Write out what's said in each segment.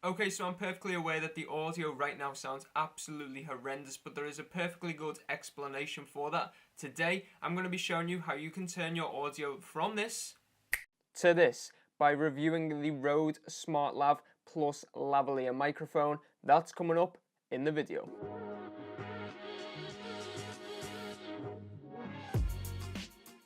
Okay, so I'm perfectly aware that the audio right now sounds absolutely horrendous, but there is a perfectly good explanation for that. Today, I'm going to be showing you how you can turn your audio from this to this by reviewing the Rode smartLav Plus lavalier microphone. That's coming up in the video.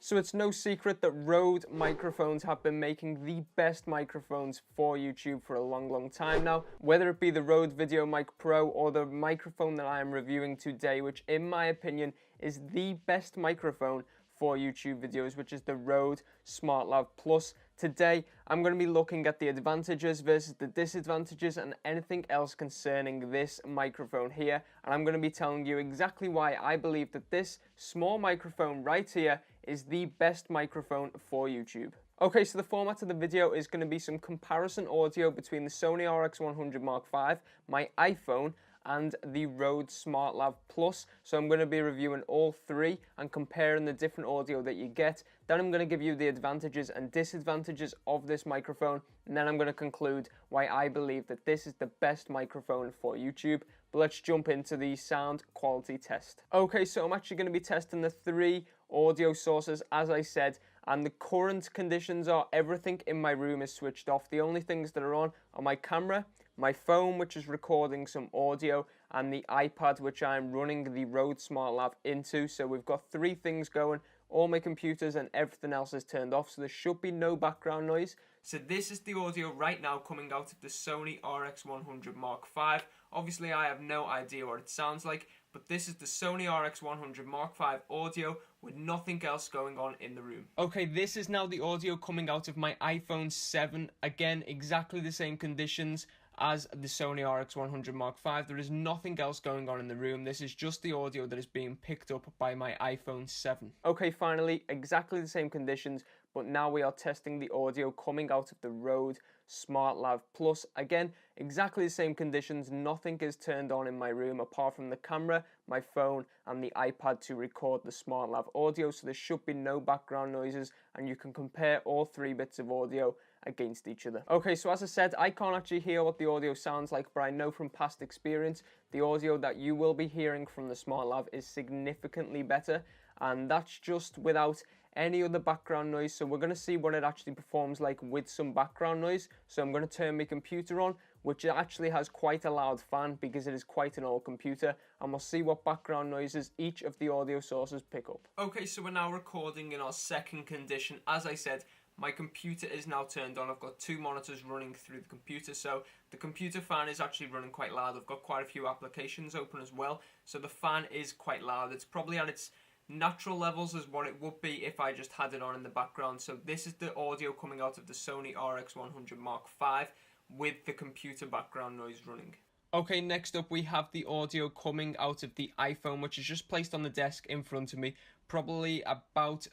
So it's no secret that Rode microphones have been making the best microphones for YouTube for a long time now. Whether it be the Rode VideoMic Pro or the microphone that I am reviewing today, which in my opinion is the best microphone for YouTube videos, which is the Rode smartLav Plus. Today, I'm going to be looking at the advantages versus the disadvantages and anything else concerning this microphone here. And I'm going to be telling you exactly why I believe that this small microphone right here is the best microphone for YouTube. Okay, so the format of the video is going to be some comparison audio between the Sony RX100 Mark V, my iPhone, and the Rode smartLav Plus. So I'm going to be reviewing all three and comparing the different audio that you get. Then I'm going to give you the advantages and disadvantages of this microphone, and then I'm going to conclude why I believe that this is the best microphone for YouTube. But let's jump into the sound quality test. Okay, so I'm actually going to be testing the three audio sources, as I said, and the current conditions are everything in my room is switched off. The only things that are on are my camera, my phone, which is recording some audio, and the iPad, which I'm running the Rode smartLav into. So we've got three things going. All my computers and everything else is turned off, so there should be no background noise. So this is the audio right now coming out of the Sony RX100 Mark V. Obviously I have no idea what it sounds like, but this is the Sony RX100 Mark V audio with nothing else going on in the room. Okay, this is now the audio coming out of my iPhone 7. Again, exactly the same conditions as the Sony RX100 Mark V. There is nothing else going on in the room. This is just the audio that is being picked up by my iPhone 7. Okay, finally, exactly the same conditions, but now we are testing the audio coming out of the Rode smartLav Plus. Again, exactly the same conditions. Nothing is turned on in my room apart from the camera, my phone, and the iPad to record the smartLav audio, so there should be no background noises, and you can compare all three bits of audio against each other. Okay, so as I said, I can't actually hear what the audio sounds like, but I know from past experience the audio that you will be hearing from the smartLav is significantly better, and that's just without any other background noise. So we're going to see what it actually performs like with some background noise. So I'm going to turn my computer on, which actually has quite a loud fan because it is quite an old computer, and we'll see what background noises each of the audio sources pick up. Okay, so we're now recording in our second condition. As I said, my computer is now turned on. I've got two monitors running through the computer, so the computer fan is actually running quite loud. I've got quite a few applications open as well, so the fan is quite loud. It's probably at its natural levels as what it would be if I just had it on in the background. So this is the audio coming out of the Sony RX100 Mark V with the computer background noise running. Okay, next up we have the audio coming out of the iPhone, which is just placed on the desk in front of me, probably about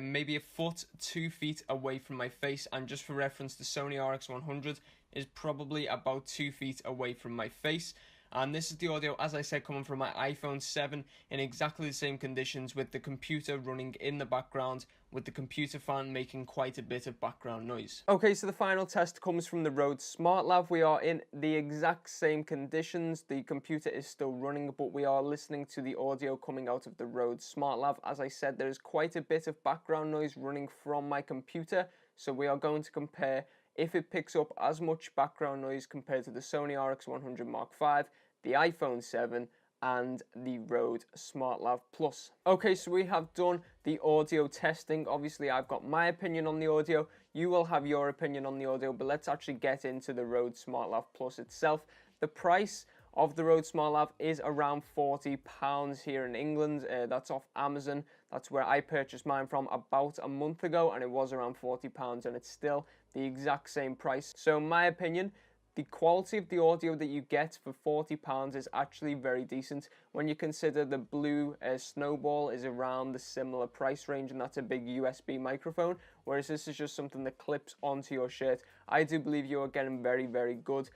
maybe a foot, 2 feet away from my face. And just for reference, the Sony RX100 is probably about 2 feet away from my face. And this is the audio, as I said, coming from my iPhone 7 in exactly the same conditions, with the computer running in the background, with the computer fan making quite a bit of background noise. Okay, so the final test comes from the Rode smartLav. We are in the exact same conditions. The computer is still running, but we are listening to the audio coming out of the Rode smartLav. As I said, there is quite a bit of background noise running from my computer, so we are going to compare if it picks up as much background noise compared to the Sony RX100 Mark V, the iPhone 7, and the Rode smartLav Plus. Okay, so we have done the audio testing. Obviously, I've got my opinion on the audio. You will have your opinion on the audio, but let's actually get into the Rode smartLav Plus itself. The price of the Rode smartLav is around £40 here in England. That's off Amazon. That's where I purchased mine from about a month ago, and it was around £40, and it's still the exact same price. So in my opinion, the quality of the audio that you get for £40 is actually very decent when you consider the Blue Snowball is around the similar price range, and that's a big USB microphone, whereas this is just something that clips onto your shirt. I do believe you are getting very good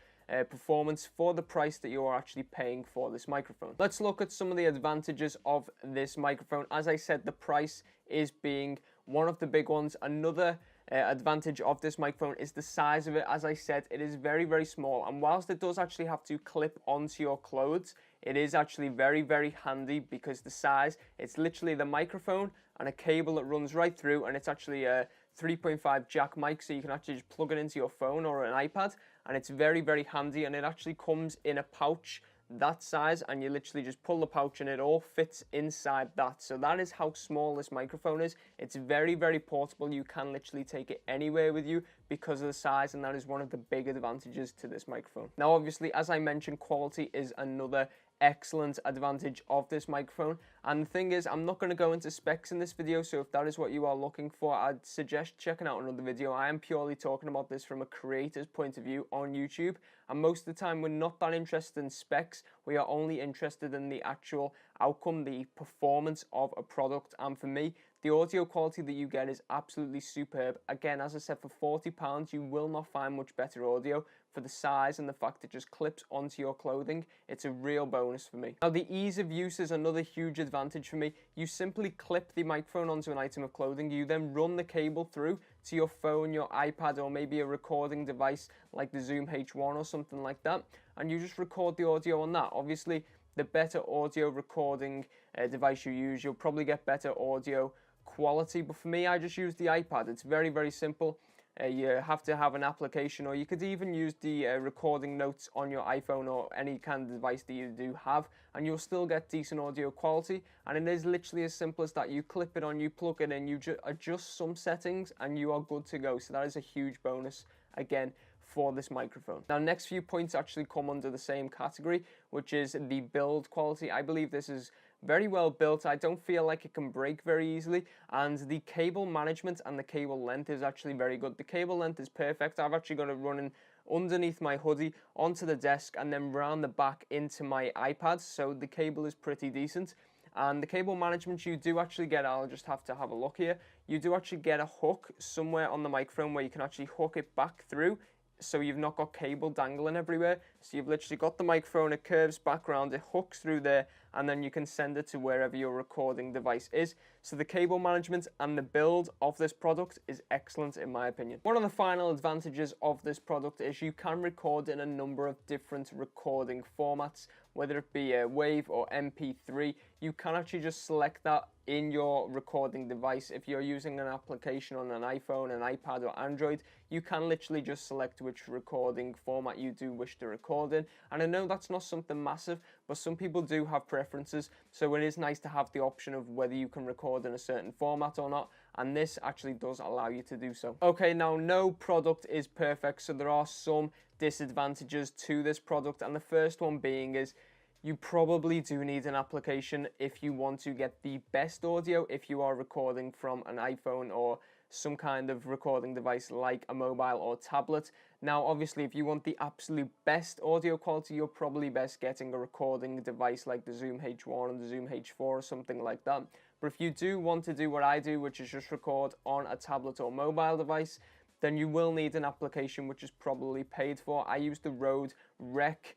performance for the price that you are actually paying for this microphone. Let's look at some of the advantages of this microphone. As I said, the price is being one of the big ones. Another advantage of this microphone is the size of it. As I said, it is very, very small, and whilst it does actually have to clip onto your clothes, it is actually very, very handy because the size, it's literally the microphone and a cable that runs right through, and it's actually a 3.5 jack mic, so you can actually just plug it into your phone or an iPad, and it's very, very handy, and it actually comes in a pouch that size, and you literally just pull the pouch and it all fits inside that. So that is how small this microphone is. It's very, very portable. You can literally take it anywhere with you because of the size, and that is one of the big advantages to this microphone. Now obviously, as I mentioned, quality is another excellent advantage of this microphone, and the thing is, I'm not going to go into specs in this video, so if that is what you are looking for, I'd suggest checking out another video. I am purely talking about this from a creator's point of view on YouTube, and most of the time we're not that interested in specs. We are only interested in the actual outcome, the performance of a product, and for me, the audio quality that you get is absolutely superb. Again, as I said, for £40 you will not find much better audio. For the size and the fact it just clips onto your clothing, it's a real bonus for me. Now the ease of use is another huge advantage for me. You simply clip the microphone onto an item of clothing, you then run the cable through to your phone, your iPad, or maybe a recording device like the Zoom H1 or something like that, and you just record the audio on that. Obviously, the better audio recording device you use, you'll probably get better audio quality, but for me, I just use the iPad. It's very, very simple. You have to have an application, or you could even use the recording notes on your iPhone or any kind of device that you do have, and you'll still get decent audio quality. And it is literally as simple as that. You clip it on, you plug it in, you adjust some settings, and you are good to go. So that is a huge bonus, again, for this microphone. Now, next few points actually come under the same category, which is the build quality. I believe this is very well built. I don't feel like it can break very easily, and the cable management and the cable length is actually very good. The cable length is perfect. I've actually got it running underneath my hoodie onto the desk and then round the back into my iPad, so the cable is pretty decent. And the cable management, you do actually get, I'll just have to have a look here, you do actually get a hook somewhere on the microphone where you can actually hook it back through, so you've not got cable dangling everywhere. So you've literally got the microphone, it curves back around, it hooks through there, and then you can send it to wherever your recording device is. So the cable management and the build of this product is excellent in my opinion. One of the final advantages of this product is you can record in a number of different recording formats, whether it be a WAV or MP3. You can actually just select that in your recording device. If you're using an application on an iPhone, an iPad, or Android, you can literally just select which recording format you do wish to record in. And I know that's not something massive, but some people do have preferences, so it is nice to have the option of whether you can record in a certain format or not, and this actually does allow you to do so. Okay, now no product is perfect, so there are some disadvantages to this product, and the first one being is you probably do need an application if you want to get the best audio if you are recording from an iPhone or some kind of recording device like a mobile or tablet. Now obviously, if you want the absolute best audio quality, you're probably best getting a recording device like the Zoom H1 or the Zoom H4 or something like that. But if you do want to do what I do, which is just record on a tablet or mobile device, then you will need an application which is probably paid for. I use the Rode Rec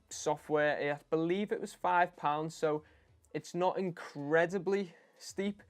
software. I believe it was £5, so it's not incredibly steep,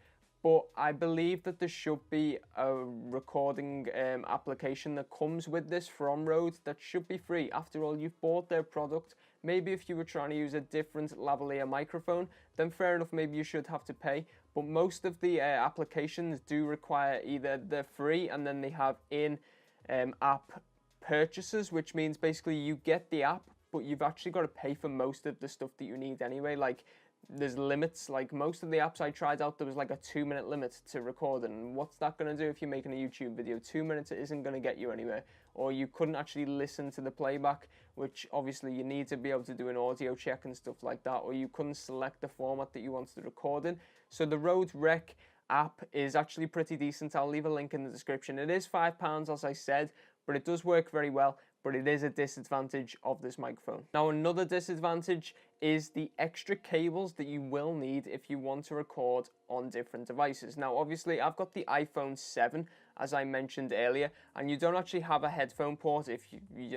but I believe that there should be a recording application that comes with this from Rode that should be free. After all, you've bought their product. Maybe if you were trying to use a different lavalier microphone, then fair enough, maybe you should have to pay. But most of the applications do require either they're free and then they have in-app purchases, which means basically you get the app, but you've actually got to pay for most of the stuff that you need anyway. Like, there's limits. Like, most of the apps I tried out, there was like a 2-minute limit to record, and what's that going to do if you're making a YouTube video? 2 minutes isn't going to get you anywhere. Or you couldn't actually listen to the playback, which obviously you need to be able to do an audio check and stuff like that, or you couldn't select the format that you wanted to record in. So the Rode Rec app is actually pretty decent. I'll leave a link in the description. It is £5, as I said, but it does work very well. But it is a disadvantage of this microphone. Now, another disadvantage is the extra cables that you will need if you want to record on different devices. Now, obviously, I've got the iPhone 7, as I mentioned earlier, and you don't actually have a headphone port.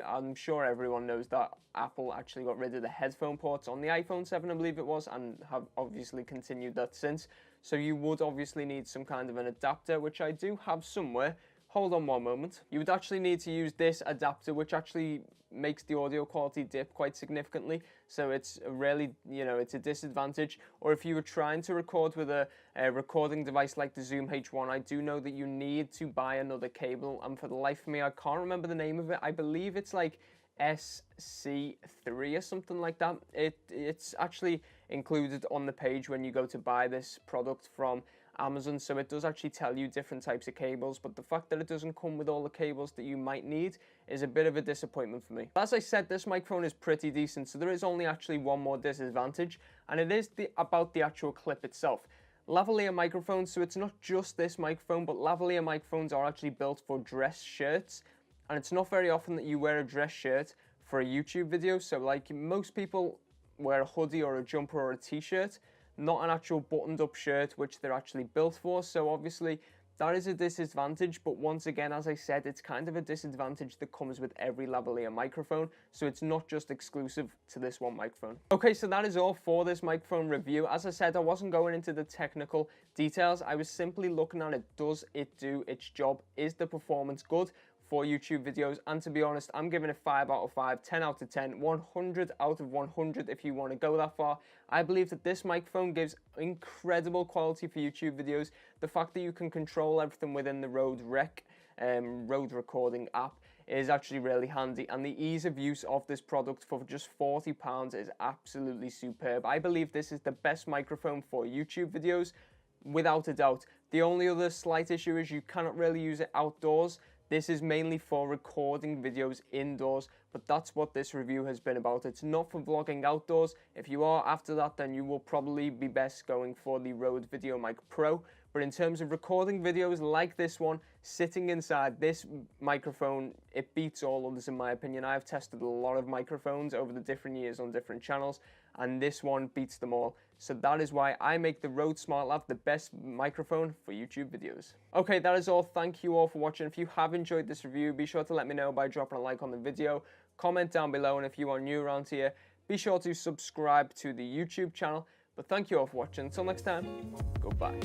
I'm sure everyone knows that Apple actually got rid of the headphone ports on the iPhone 7, I believe it was, and have obviously continued that since. So you would obviously need some kind of an adapter, which I do have somewhere, hold on one moment. You would actually need to use this adapter, which actually makes the audio quality dip quite significantly. So it's really, it's a disadvantage. Or if you were trying to record with a recording device like the Zoom H1, I do know that you need to buy another cable. And for the life of me, I can't remember the name of it. I believe it's like SC3 or something like that. It's actually included on the page when you go to buy this product from Amazon, so it does actually tell you different types of cables, but the fact that it doesn't come with all the cables that you might need is a bit of a disappointment for me. As I said, this microphone is pretty decent, so there is only actually one more disadvantage, and it is about the actual clip itself. Lavalier microphones, so it's not just this microphone, but lavalier microphones are actually built for dress shirts, and it's not very often that you wear a dress shirt for a YouTube video. So like most people wear a hoodie or a jumper or a t-shirt, not an actual buttoned up shirt which they're actually built for. So obviously that is a disadvantage, but once again, as I said, it's kind of a disadvantage that comes with every lavalier microphone, so it's not just exclusive to this one microphone. Okay, so that is all for this microphone review. As I said, I wasn't going into the technical details. I was simply looking at it. Does it do its job? Is the performance good for YouTube videos? And to be honest, I'm giving it 5 out of 5, 10 out of 10, 100 out of 100 if you want to go that far. I believe that this microphone gives incredible quality for YouTube videos. The fact that you can control everything within the Rode Rode recording app is actually really handy, and the ease of use of this product for just £40 is absolutely superb. I believe this is the best microphone for YouTube videos, without a doubt. The only other slight issue is you cannot really use it outdoors. This is mainly for recording videos indoors, but that's what this review has been about. It's not for vlogging outdoors. If you are after that, then you will probably be best going for the Rode VideoMic Pro. But in terms of recording videos like this one, sitting inside, this microphone, it beats all others in my opinion. I've tested a lot of microphones over the different years on different channels, and this one beats them all. So that is why I make the Rode smartLav the best microphone for YouTube videos. Okay, that is all. Thank you all for watching. If you have enjoyed this review, be sure to let me know by dropping a like on the video, comment down below, and if you are new around here, be sure to subscribe to the YouTube channel. But thank you all for watching. Until next time, goodbye.